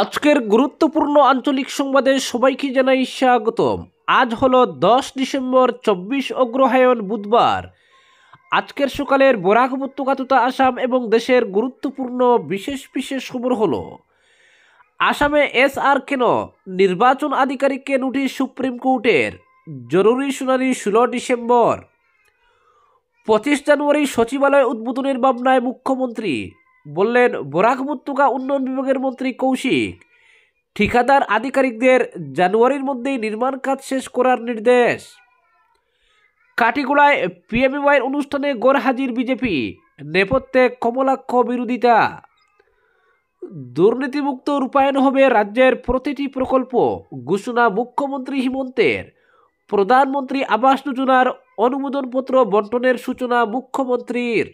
আজকের গুরুত্বপূর্ণ আঞ্চলিক সংবাদে সবাইকে জানাই স্বাগতম। আজ হলো 10 ডিসেম্বর, 24 অগ্রহায়ণ, বুধবার। আজকের সকালের বরাক উপত্যকা তথা আসাম এবং দেশের গুরুত্বপূর্ণ বিশেষ বিশেষ খবর হলো: আসামে এসআর কেন, নির্বাচন আধিকারিককে নোটিশ সুপ্রিম কোর্টের, জরুরি শুনানি 16 ডিসেম্বর। 25 জানুয়ারি সচিবালয় উদ্বোধনের ভাবনায় মুখ্যমন্ত্রী, বললেন বরাক উপত্যকা উন্নয়ন বিভাগের মন্ত্রী কৌশিক। ঠিকাদার আধিকারিকদের জানুয়ারির মধ্যেই নির্মাণ কাজ শেষ করার নির্দেশ। কাটিগোড়ায় পিএমএওয়াইয়ের অনুষ্ঠানে গরহাজির বিজেপি, নেপথ্যে কমলাক্ষ বিরোধিতা। দুর্নীতিমুক্ত রূপায়ণ হবে রাজ্যের প্রতিটি প্রকল্প, ঘোষণা মুখ্যমন্ত্রী হিমন্তের। প্রধানমন্ত্রী আবাস যোজনার অনুমোদনপত্র বন্টনের সূচনা মুখ্যমন্ত্রীর।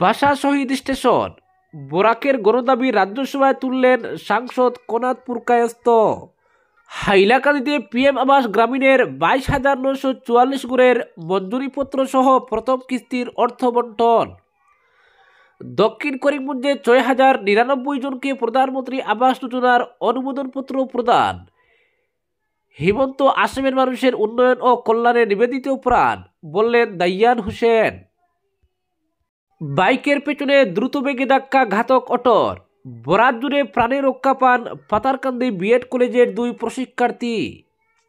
ভাষা শহীদ স্টেশন, বরাকের গণদাবি রাজ্যসভায় তুললেন সাংসদ কনাদ পুরকায়স্থ। হাইলাকান্দিতে পিএম আবাস গ্রামীণের 22,944 ঘরের মঞ্জুরিপত্র সহ প্রথম কিস্তির অর্থ বন্টন। দক্ষিণ করিমগঞ্জে 6,099 জনকে প্রধানমন্ত্রী আবাস যোজনার অনুমোদনপত্র প্রদান। হিমন্ত আসামের মানুষের উন্নয়ন ও কল্যাণে নিবেদিত প্রাণ, বললেন দাইয়ান হোসেন। বাইকের পেছনে দ্রুতবেগে ধাক্কা, ঘাতক অটোর। বরাত জুড়ে প্রাণে রক্ষা পান পাতারকান্দি বিএড কলেজের 2 প্রশিক্ষার্থী।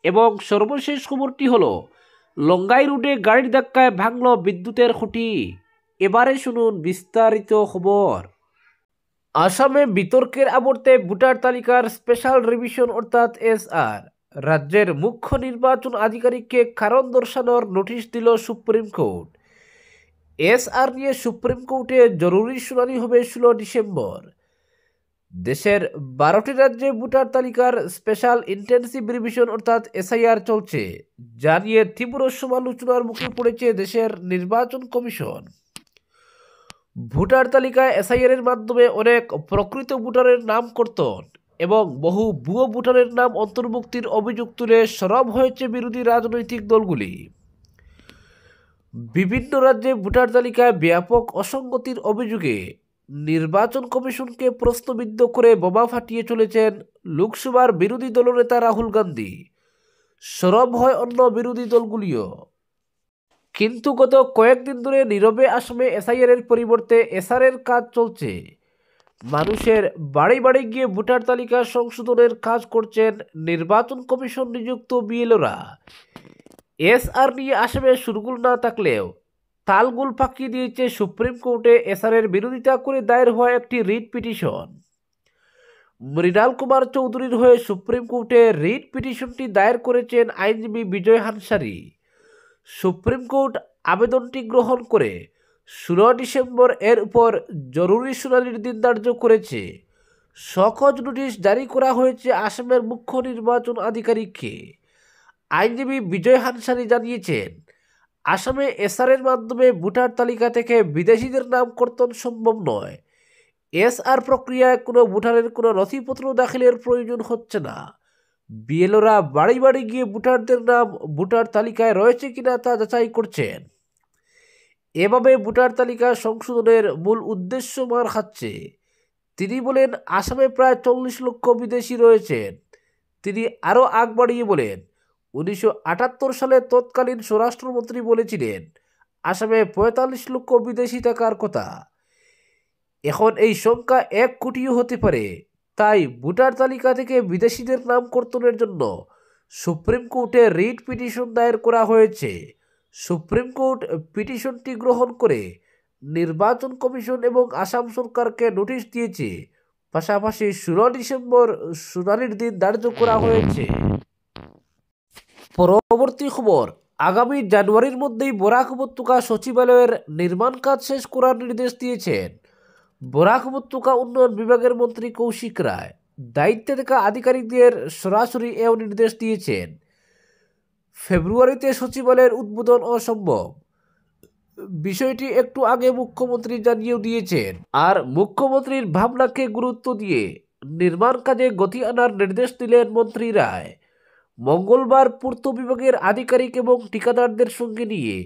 এবং সর্বশেষ খবরটি হলো, লঙ্গাই রুটে গাড়ির ধাক্কায় ভাঙল বিদ্যুতের খুঁটি। এবারে শুনুন বিস্তারিত খবর। আসামে বিতর্কের আবর্তে ভোটার তালিকার স্পেশাল রিভিশন অর্থাৎ এসআর, রাজ্যের মুখ্য নির্বাচন আধিকারিককে কারণ দর্শানোর নোটিশ দিল সুপ্রিম কোর্ট। এসআর নিয়ে সুপ্রিম কোর্টে জরুরি শুনানি হবে 16 ডিসেম্বর। দেশের 12টি রাজ্যে ভোটার তালিকার স্পেশাল ইন্টেন্সিভ রিভিশন অর্থাৎ এসআইআর চলছে, যা নিয়ে তীব্র সমালোচনার মুখে পড়েছে দেশের নির্বাচন কমিশন। ভোটার তালিকায় এসআইআর এর মাধ্যমে অনেক প্রকৃত ভোটারের নাম কর্তন এবং বহু ভুয়ো ভোটারের নাম অন্তর্ভুক্তির অভিযোগ তুলে সরব হয়েছে বিরোধী রাজনৈতিক দলগুলি। বিভিন্ন রাজ্যে ভোটার তালিকায় ব্যাপক অসঙ্গতির অভিযোগে নির্বাচন কমিশনকে প্রশ্নবিদ্ধ করে বোমা ফাটিয়ে চলেছেন লোকসভার বিরোধী দলনেতা রাহুল গান্ধী। সরব হয় অন্য বিরোধী দলগুলিও। কিন্তু গত কয়েকদিন ধরে নীরবে আসামে এসআইআর এর পরিবর্তে এসআর এর কাজ চলছে। মানুষের বাড়ি বাড়ি গিয়ে ভোটার তালিকা সংশোধনের কাজ করছেন নির্বাচন কমিশন নিযুক্ত বিএলওরা। এসআর নিয়ে আসামে সুরগুল না থাকলেও তালগুল পাকিয়ে দিয়েছে সুপ্রিম কোর্টে এসআর এর বিরোধিতা করে দায়ের হওয়া একটি রিট পিটিশন। মৃণাল কুমার চৌধুরীর হয়ে সুপ্রিম কোর্টে রিট পিটিশনটি দায়ের করেছেন আইনজীবী বিজয় হানসারি। সুপ্রিম কোর্ট আবেদনটি গ্রহণ করে 16 ডিসেম্বর এর উপর জরুরি শুনানির দিন ধার্য করেছে। সহজ নোটিশ জারি করা হয়েছে আসামের মুখ্য নির্বাচন আধিকারিককে। আইনজীবী বিজয় হানসারি জানিয়েছেন, আসামে এসআর এর মাধ্যমে ভোটার তালিকা থেকে বিদেশিদের নাম কর্তন সম্ভব নয়। এসআর প্রক্রিয়ায় কোনো ভোটারের কোনো নথিপত্র দাখিলের প্রয়োজন হচ্ছে না। বিএলওরা বাড়ি বাড়ি গিয়ে ভোটারদের নাম ভোটার তালিকায় রয়েছে কিনা তা যাচাই করছেন। এভাবে ভোটার তালিকা সংশোধনের মূল উদ্দেশ্য মার খাচ্ছে। তিনি বলেন, আসামে প্রায় 40 লক্ষ বিদেশি রয়েছেন। তিনি আরও আগ বাড়িয়ে বলেন, 1978 সালে তৎকালীন স্বরাষ্ট্রমন্ত্রী বলেছিলেন আসামে 45 লক্ষ বিদেশি থাকার কথা। এখন এই সংখ্যা 1 কোটিও হতে পারে। তাই ভোটার তালিকা থেকে বিদেশিদের নাম কর্তনের জন্য সুপ্রিম কোর্টে রিট পিটিশন দায়ের করা হয়েছে। সুপ্রিম কোর্ট পিটিশনটি গ্রহণ করে নির্বাচন কমিশন এবং আসাম সরকারকে নোটিশ দিয়েছে। পাশাপাশি 16 ডিসেম্বর শুনানির দিন ধার্য করা হয়েছে। পরবর্তী খবর, আগামী জানুয়ারির মধ্যেই বরাক উপত্যকা সচিবালয়ের নির্মাণ কাজ শেষ করার নির্দেশ দিয়েছেন বরাক উপত্যকা উন্নয়ন বিভাগের মন্ত্রী কৌশিক রায়। দায়িত্বে থাকা আধিকারিকদের সরাসরি এও নির্দেশ দিয়েছেন। ফেব্রুয়ারিতে সচিবালয়ের উদ্বোধন অসম্ভব, বিষয়টি একটু আগে মুখ্যমন্ত্রী জানিয়েও দিয়েছেন। আর মুখ্যমন্ত্রীর ভাবনাকে গুরুত্ব দিয়ে নির্মাণ কাজে গতি আনার নির্দেশ দিলেন মন্ত্রী রায়। মঙ্গলবার পূর্ত বিভাগের আধিকারিক এবং ঠিকাদারদের সঙ্গে নিয়ে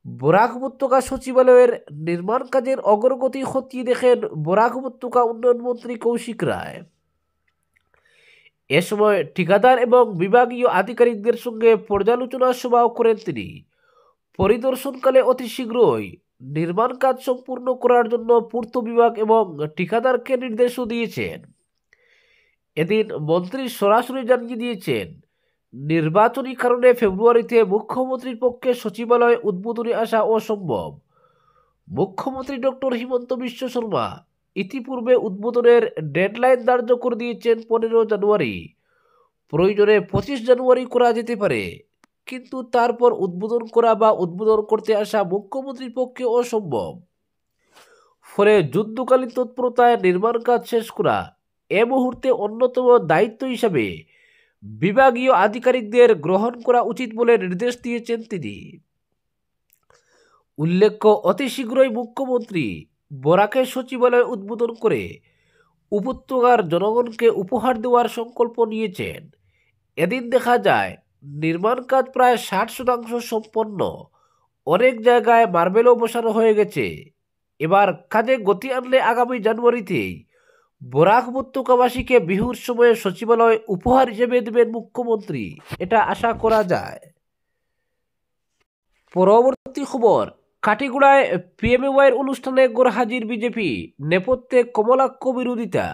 বরাক উপত্যকা সচিবালয়ের নির্মাণ কাজের অগ্রগতি খতিয়ে দেখেন বরাক উপত্যকা উন্নয়ন মন্ত্রী কৌশিক রায়। এ সময় ঠিকাদার এবং বিভাগীয় আধিকারিকদের সঙ্গে পর্যালোচনা সভাও করেন তিনি। পরিদর্শনকালে অতি শীঘ্রই নির্মাণ কাজ সম্পূর্ণ করার জন্য পূর্ত বিভাগ এবং ঠিকাদারকে নির্দেশও দিয়েছেন। এদিন মন্ত্রী সরাসরি জানিয়ে দিয়েছেন, নির্বাচনী কারণে ফেব্রুয়ারিতে মুখ্যমন্ত্রীর পক্ষে সচিবালয় উদ্বোধনে আসা অসম্ভব। মুখ্যমন্ত্রী ডক্টর হিমন্ত বিশ্ব শর্মা ইতিপূর্বে উদ্বোধনের ডেডলাইন ধার্য করে দিয়েছেন 15 জানুয়ারি। প্রয়োজনে 25 জানুয়ারি করা যেতে পারে, কিন্তু তারপর উদ্বোধন করা বা উদ্বোধন করতে আসা মুখ্যমন্ত্রীর পক্ষে অসম্ভব। ফলে যুদ্ধকালীন তৎপরতায় নির্মাণ কাজ শেষ করা এ মুহূর্তে অন্যতম দায়িত্ব হিসাবে বিভাগীয় আধিকারিকদের গ্রহণ করা উচিত বলে নির্দেশ দিয়েছেন তিনি। উল্লেখ্য, অতি শীঘ্রই মুখ্যমন্ত্রী বরাকের সচিবালয় উদ্বোধন করে উপত্যকার জনগণকে উপহার দেওয়ার সংকল্প নিয়েছেন। এদিন দেখা যায় নির্মাণ কাজ প্রায় 60% সম্পন্ন। অনেক জায়গায় মার্বেলও বসানো হয়ে গেছে। এবার কাজে গতি আনলে আগামী জানুয়ারিতেই বরাক উপত্যকাবাসীকে বিহুর সময়ে সচিবালয় উপহার হিসেবে দেবেন মুখ্যমন্ত্রী, এটা আশা করা যায়। পরবর্তী খবর, কাটিগুড়ায় পিএমএওয়াইয়ের অনুষ্ঠানে গরহাজির বিজেপি, নেপথ্যে কমলাক্ষ বিরোধিতা।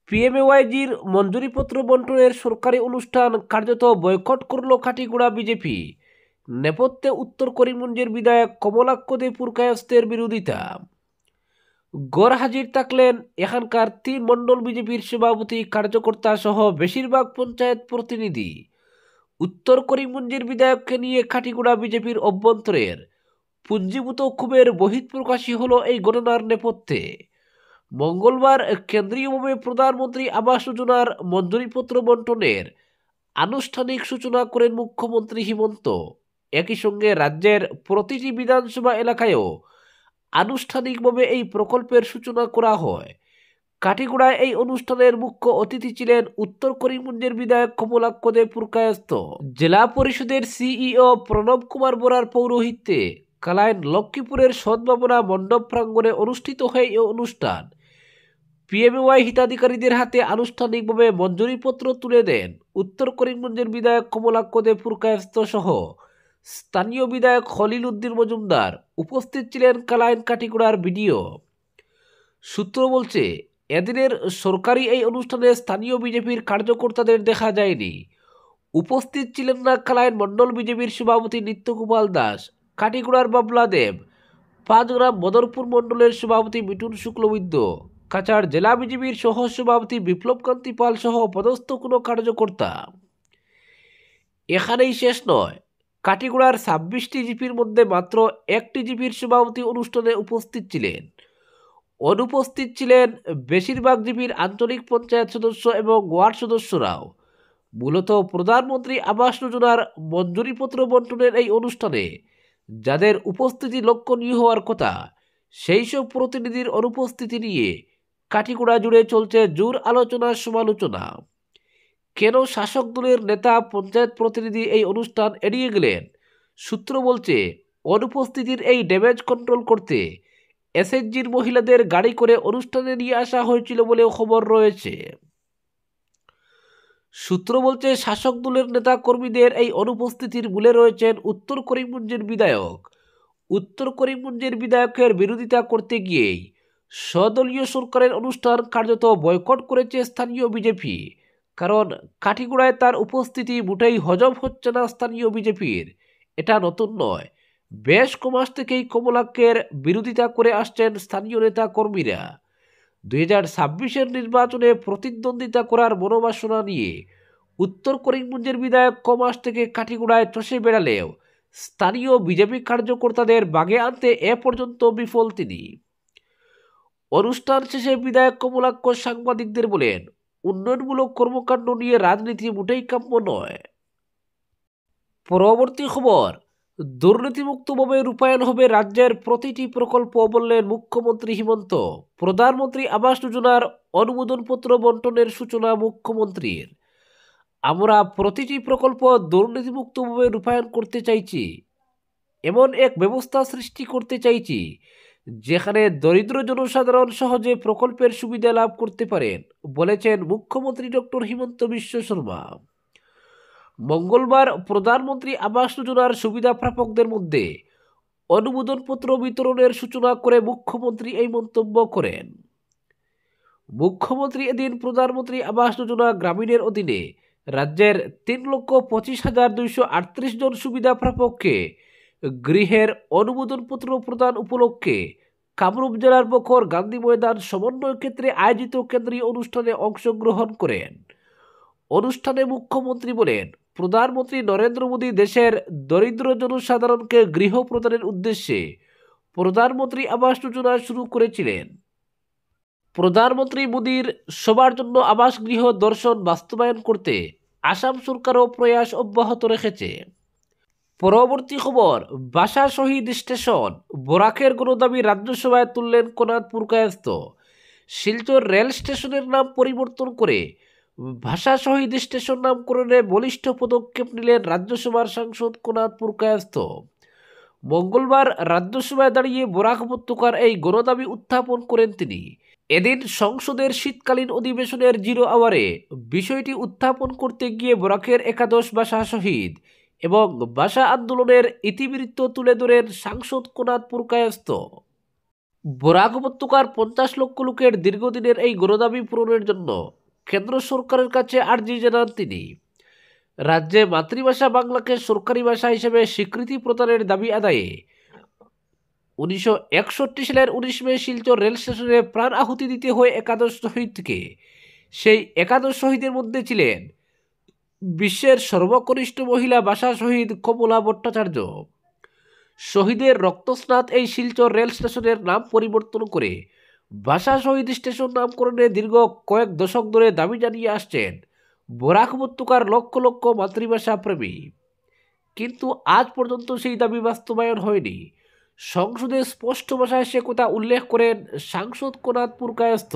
পিএমএওয়াইজির মঞ্জুরিপত্র বন্টনের সরকারি অনুষ্ঠান কার্যত বয়কট করল কাটিগুড়া বিজেপি। নেপথ্যে উত্তর করিমগঞ্জের বিধায়ক কমলাক্ষ দে পুরকায়স্থের বিরোধিতা। গড়হাজির থাকলেন এখানকার 3 মণ্ডল বিজেপির সভাপতি, কার্যকর্তা সহ বেশিরভাগ পঞ্চায়েত প্রতিনিধি। উত্তর করিমগঞ্জের বিধায়ককে নিয়ে কাটিগুড়া বিজেপির অভ্যন্তরের পুঞ্জীভূত ক্ষোভের বহিঃপ্রকাশই হলো এই ঘটনার নেপথ্যে। মঙ্গলবার কেন্দ্রীয়ভাবে প্রধানমন্ত্রী আবাস যোজনার মঞ্জুরিপত্র বন্টনের আনুষ্ঠানিক সূচনা করেন মুখ্যমন্ত্রী হিমন্ত। একই সঙ্গে রাজ্যের প্রতিটি বিধানসভা এলাকায়ও আনুষ্ঠানিকভাবে এই প্রকল্পের সূচনা করা হয়। কাটিগুড়ায় এই অনুষ্ঠানের মুখ্য অতিথি ছিলেন উত্তর করিমগঞ্জের বিধায়ক কমলাক্ষ দে পুরকায়স্থ। জেলা পরিষদের সিইও প্রণব কুমার বরার পৌরোহিত্যে কালাইন লক্ষ্মীপুরের সদ্ভাবনা মণ্ডপ প্রাঙ্গণে অনুষ্ঠিত হয় এই অনুষ্ঠান। পিএমএওয়াই হিতাধিকারীদের হাতে আনুষ্ঠানিকভাবে মঞ্জুরিপত্র তুলে দেন উত্তর করিমগঞ্জের বিধায়ক কমলাক্ষ দে পুরকায়স্থ সহ স্থানীয় বিধায়ক খলিল উদ্দিন মজুমদার। উপস্থিত ছিলেন কালাইন কাটিগুড়ার বিডিও। সূত্র বলছে, এদিনের সরকারি এই অনুষ্ঠানে স্থানীয় বিজেপির কার্যকর্তাদের দেখা যায়নি। উপস্থিত ছিলেন না কালাইন মণ্ডল বিজেপির সভাপতি নিত্যগোপাল দাস, কাটিগুড়ার বাবলা দেব, 5 গ্রাম বদরপুর মণ্ডলের সভাপতি মিঠুন শুক্লবৈদ্য, কাছাড় জেলা বিজেপির সহ সভাপতি বিপ্লব কান্তি পাল সহ পদস্থ কোনো কার্যকর্তা। এখানেই শেষ নয়, কাটিগুড়ার 26টি জিপির মধ্যে মাত্র 1টি জিপির সভাপতি অনুষ্ঠানে উপস্থিত ছিলেন। অনুপস্থিত ছিলেন বেশিরভাগ জিপির আঞ্চলিক পঞ্চায়েত সদস্য এবং ওয়ার্ড সদস্যরাও। মূলত প্রধানমন্ত্রী আবাস যোজনার মঞ্জুরিপত্র বন্টনের এই অনুষ্ঠানে যাদের উপস্থিতি লক্ষণীয় হওয়ার কথা, সেই সব প্রতিনিধির অনুপস্থিতি নিয়ে কাটিগুড়া জুড়ে চলছে জোর আলোচনা সমালোচনা। কেন শাসক দলের নেতা পঞ্চায়েত প্রতিনিধি এই অনুষ্ঠান এড়িয়ে গেলেন? সূত্র বলছে, অনুপস্থিতির এই ড্যামেজ কন্ট্রোল করতে এসএইচজির মহিলাদের গাড়ি করে অনুষ্ঠানে নিয়ে আসা হয়েছিল বলেও খবর রয়েছে। সূত্র বলছে, শাসক দলের নেতা কর্মীদের এই অনুপস্থিতির মূলে রয়েছেন উত্তর করিমগঞ্জের বিধায়ক। উত্তর করিমগঞ্জের বিধায়কের বিরোধিতা করতে গিয়েই স্বদলীয় সরকারের অনুষ্ঠান কার্যত বয়কট করেছে স্থানীয় বিজেপি। কারণ কাটিগুড়ায় তার উপস্থিতি মোটেই হজম হচ্ছে না স্থানীয় বিজেপির। এটা নতুন নয়, বেশ কমাস থেকেই কমলাক্ষের বিরোধিতা করে আসছেন স্থানীয় নেতা কর্মীরা। 2026-এর নির্বাচনে প্রতিদ্বন্দ্বিতা করার মনোবাসনা নিয়ে উত্তর করিমগঞ্জের বিধায়ক কমাস থেকে কাটিগুড়ায় চষে বেড়ালেও স্থানীয় বিজেপি কার্যকর্তাদের বাগে আনতে এ পর্যন্ত বিফল তিনি। অনুষ্ঠান শেষে বিধায়ক কমলাক্ষ সাংবাদিকদের বলেন, উন্নয়নমূলক কর্মকাণ্ড নিয়ে রাজনীতি মোটেই কাম্য নয়। পরবর্তী খবর, দুর্নীতিমুক্তভাবে রূপায়ণ হবে রাজ্যের প্রতিটি প্রকল্প, বললেন মুখ্যমন্ত্রী হিমন্ত। প্রধানমন্ত্রী আবাস যোজনার অনুমোদনপত্র বন্টনের সূচনা মুখ্যমন্ত্রীর। আমরা প্রতিটি প্রকল্প দুর্নীতিমুক্তভাবে রূপায়ণ করতে চাইছি, এমন এক ব্যবস্থা সৃষ্টি করতে চাইছি যেখানে দরিদ্র জনসাধারণ সহজে প্রকল্পের সুবিধা লাভ করতে পারেন, বলেছেন মুখ্যমন্ত্রী ডক্টর হিমন্ত বিশ্ব শর্মা। মঙ্গলবার প্রধানমন্ত্রী আবাস যোজনার সুবিধা প্রাপকদের মধ্যে অনুমোদনপত্র বিতরণের সূচনা করে মুখ্যমন্ত্রী এই মন্তব্য করেন। মুখ্যমন্ত্রী এদিন প্রধানমন্ত্রী আবাস যোজনা গ্রামীণের অধীনে রাজ্যের 3,25,238 জন সুবিধা প্রাপককে গৃহের অনুমোদনপত্র প্রদান উপলক্ষে কামরূপ জেলার বখর গান্ধী ময়দান সমন্বয় ক্ষেত্রে আয়োজিত কেন্দ্রীয় অনুষ্ঠানে অংশগ্রহণ করেন। অনুষ্ঠানে মুখ্যমন্ত্রী বলেন, প্রধানমন্ত্রী নরেন্দ্র মোদী দেশের দরিদ্র জনসাধারণকে গৃহ প্রদানের উদ্দেশ্যে প্রধানমন্ত্রী আবাস যোজনা শুরু করেছিলেন। প্রধানমন্ত্রী মোদীর সবার জন্য আবাস গৃহ দর্শন বাস্তবায়ন করতে আসাম সরকারও প্রয়াস অব্যাহত রেখেছে। পরবর্তী খবর, ভাষা শহীদ স্টেশন বরাকের গণদাবি রাজ্যসভায় তুললেন কোনাদপুর কায়স্থ। শিলচর রেল স্টেশনের নাম পরিবর্তন করে ভাষা শহীদ স্টেশন নামকরণে বলিষ্ঠ পদক্ষেপ নিলেন রাজ্যসভার সাংসদ কোনাদপুর কায়স্থ। মঙ্গলবার রাজ্যসভায় দাঁড়িয়ে বরাক উপত্যকার এই গণদাবি উত্থাপন করেন তিনি। এদিন সংসদের শীতকালীন অধিবেশনের 0 আওয়ারে বিষয়টি উত্থাপন করতে গিয়ে বরাকের একাদশ ভাষা শহীদ এবং ভাষা আন্দোলনের ইতিবৃত্ত তুলে ধরেন সাংসদ কোনাদপুর কায়স্থ। বরাক উপত্যকার 50 লক্ষ লোকের দীর্ঘদিনের এই গণদাবি পূরণের জন্য কেন্দ্র সরকারের কাছে আর্জি জানান তিনি। রাজ্যে মাতৃভাষা বাংলাকে সরকারি ভাষা হিসেবে স্বীকৃতি প্রদানের দাবি আদায়ে 1961 সালের 19 মে শিলচর রেল স্টেশনে প্রাণ আহুতি দিতে হয় একাদশ শহীদকে। সেই একাদশ শহীদের মধ্যে ছিলেন বিশ্বের সর্বকনিষ্ঠ মহিলা ভাষা শহীদ কমলা ভট্টাচার্য। শহীদের রক্তস্নাত এই শিলচর রেল স্টেশনের নাম পরিবর্তন করে ভাষা শহীদ স্টেশন নামকরণে দীর্ঘ কয়েক দশক ধরে দাবি জানিয়ে আসছেন বরাক উপত্যকার লক্ষ লক্ষ মাতৃভাষা প্রেমী, কিন্তু আজ পর্যন্ত সেই দাবি বাস্তবায়ন হয়নি। সংসদে স্পষ্ট ভাষায় সে কথা উল্লেখ করেন সাংসদ কোনাদপুর কায়স্থ।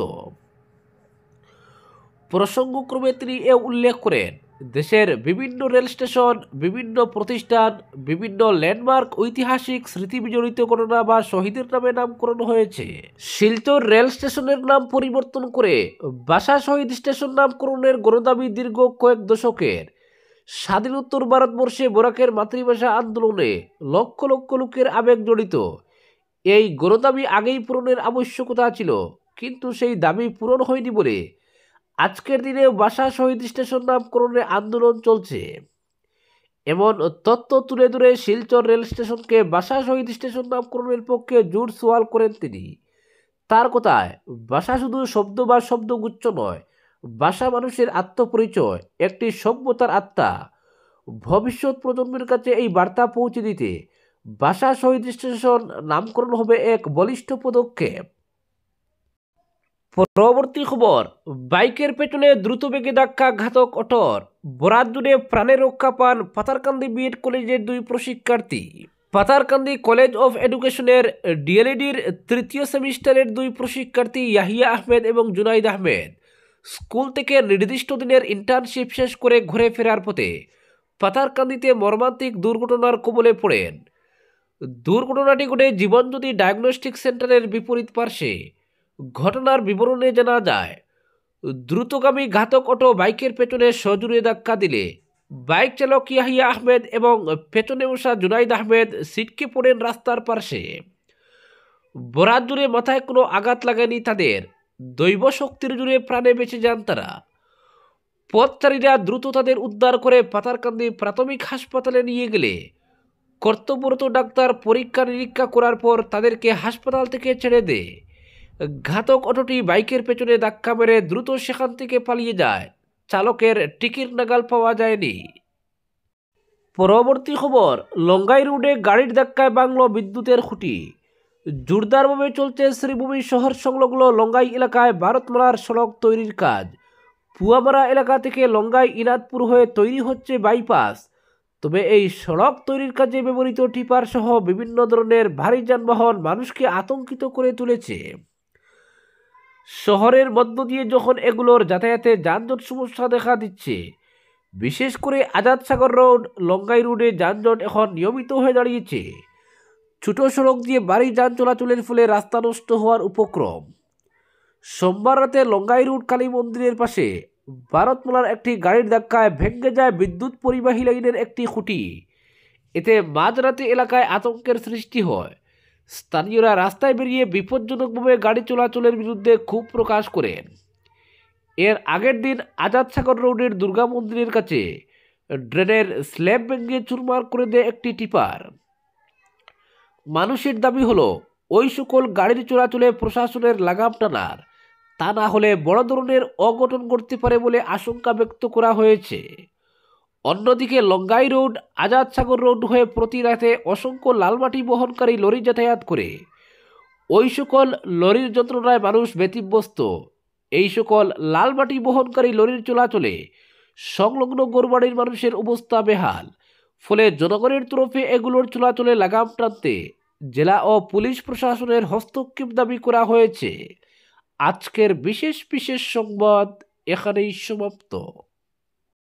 প্রসঙ্গক্রমে তিনি এ উল্লেখ করেন, দেশের বিভিন্ন রেল স্টেশন, বিভিন্ন প্রতিষ্ঠান, বিভিন্ন ল্যান্ডমার্ক ঐতিহাসিক স্মৃতি বিজড়িত ঘটনা বা শহীদের নামে নামকরণ হয়েছে। শিলচর রেল স্টেশনের নাম পরিবর্তন করে ভাষা শহীদ স্টেশন নামকরণের গণদাবি দীর্ঘ কয়েক দশকের। স্বাধীনোত্তর ভারতবর্ষে বরাকের মাতৃভাষা আন্দোলনে লক্ষ লক্ষ লোকের আবেগ জড়িত। এই গণদাবি আগেই পূরণের আবশ্যকতা ছিল, কিন্তু সেই দাবি পূরণ হয়নি বলে আজকের দিনে ভাষা শহীদ স্টেশন নামকরণে আন্দোলন চলছে। এমন তথ্য তুলে ধরে শিলচর রেল স্টেশনকে ভাষা শহীদ স্টেশন নামকরণের পক্ষে জোর সওয়াল করেন তিনি। তার কথায়, ভাষা শুধু শব্দ বা শব্দগুচ্ছ নয়, ভাষা মানুষের আত্মপরিচয়, একটি সভ্যতার আত্মা। ভবিষ্যৎ প্রজন্মের কাছে এই বার্তা পৌঁছে দিতে ভাষা শহীদ স্টেশন নামকরণ হবে এক বলিষ্ঠ পদক্ষেপ। পরবর্তী খবর, বাইকের পেছনে দ্রুত বেগে ধাক্কা ঘাতক অটোর। বরাত জুড়ে প্রাণে রক্ষা পান পাথারকান্দি বিএড কলেজের 2 প্রশিক্ষার্থী। পাথারকান্দি কলেজ অফ এডুকেশনের ডিএলএডির 3য় সেমিস্টারের 2 প্রশিক্ষার্থী ইয়াহিয়া আহমেদ এবং জুনাইদ আহমেদ স্কুল থেকে নির্দিষ্ট দিনের ইন্টার্নশিপ শেষ করে ঘুরে ফেরার পথে পাথারকান্দিতে মর্মান্তিক দুর্ঘটনার কবলে পড়েন। দুর্ঘটনাটি ঘটে জীবনজ্যোতি ডায়াগনস্টিক সেন্টারের বিপরীত পার্শ্বে। ঘটনার বিবরণে জানা যায়, দ্রুতগামী ঘাতক অটো বাইকের পেছনে সজোরে ধাক্কা দিলে বাইক চালক ইয়াহিয়া আহমেদ এবং পেছনে বসা জুনাইদ আহমেদ ছিটকে পড়েন রাস্তার পার্শ্বে। বরাত জুড়ে মাথায় কোনো আঘাত লাগেনি তাদের। দৈব শক্তির জুড়ে প্রাণে বেঁচে যান তারা। পথচারীরা দ্রুত তাদের উদ্ধার করে পাথারকান্দি প্রাথমিক হাসপাতালে নিয়ে গেলে কর্তব্যরত ডাক্তার পরীক্ষা নিরীক্ষা করার পর তাদেরকে হাসপাতাল থেকে ছেড়ে দেয়। ঘাতক অটোটি বাইকের পেছনে ধাক্কা মেরে দ্রুত সেখান থেকে পালিয়ে যায়। চালকের টিকিট নাগাল পাওয়া যায়নি। পরবর্তী খবর, লঙ্গাই রোডে গাড়ির ধাক্কায় ভাঙল বিদ্যুতের খুঁটি। জোরদারভাবে চলছে শ্রীভূমি শহর সংলগ্ন লঙ্গাই এলাকায় ভারতমালার সড়ক তৈরির কাজ। পুয়ামারা এলাকা থেকে লঙ্গাই ইনাদপুর হয়ে তৈরি হচ্ছে বাইপাস। তবে এই সড়ক তৈরির কাজে ব্যবহৃত টিপার সহ বিভিন্ন ধরনের ভারী যানবাহন মানুষকে আতঙ্কিত করে তুলেছে। শহরের মধ্য দিয়ে যখন এগুলোর যাতায়াতে যানজট সমস্যা দেখা দিচ্ছে, বিশেষ করে আজাদ সাগর রোড, লঙ্গাই রোডে যানজট এখন নিয়মিত হয়ে দাঁড়িয়েছে। ছোট সড়ক দিয়ে ভারী যান চলাচলের ফলে রাস্তা নষ্ট হওয়ার উপক্রম। সোমবার রাতে লঙ্গাই রোড কালী মন্দিরের পাশে ভারতমালার একটি গাড়ির ধাক্কায় ভেঙে যায় বিদ্যুৎ পরিবাহী লাইনের একটি খুঁটি। এতে মাঝরাতে এলাকায় আতঙ্কের সৃষ্টি হয়। স্থানীয়রা রাস্তায় বেরিয়ে বিপজ্জনকভাবে গাড়ি চলাচলের বিরুদ্ধে ক্ষোভ প্রকাশ করেন। এর আগের দিন আজাদ সাগর রোডের দুর্গা মন্দিরের কাছে ড্রেনের স্ল্যাব ভেঙে চুরমার করে দেয় একটি টিপার। মানুষের দাবি হলো ওই সকল গাড়ির চলাচলে প্রশাসনের লাগাম টানার, তা না হলে বড় ধরনের অঘটন ঘটতে পারে বলে আশঙ্কা ব্যক্ত করা হয়েছে। অন্যদিকে লঙ্গাই রোড আজাদ সাগর রোড হয়ে প্রতি রাতে অসংখ্য লালমাটি বহনকারী লরি যাতায়াত করে। ওই সকল লরির যন্ত্রণায় মানুষ ব্যতিব্যস্ত। এই সকল লালমাটি বহনকারী লরির চলাচলে সংলগ্ন গরবাড়ির মানুষের অবস্থা বেহাল। ফলে জনগণের তরফে এগুলোর চলাচলে লাগাম টানতে জেলা ও পুলিশ প্রশাসনের হস্তক্ষেপ দাবি করা হয়েছে। আজকের বিশেষ সংবাদ এখানেই সমাপ্ত।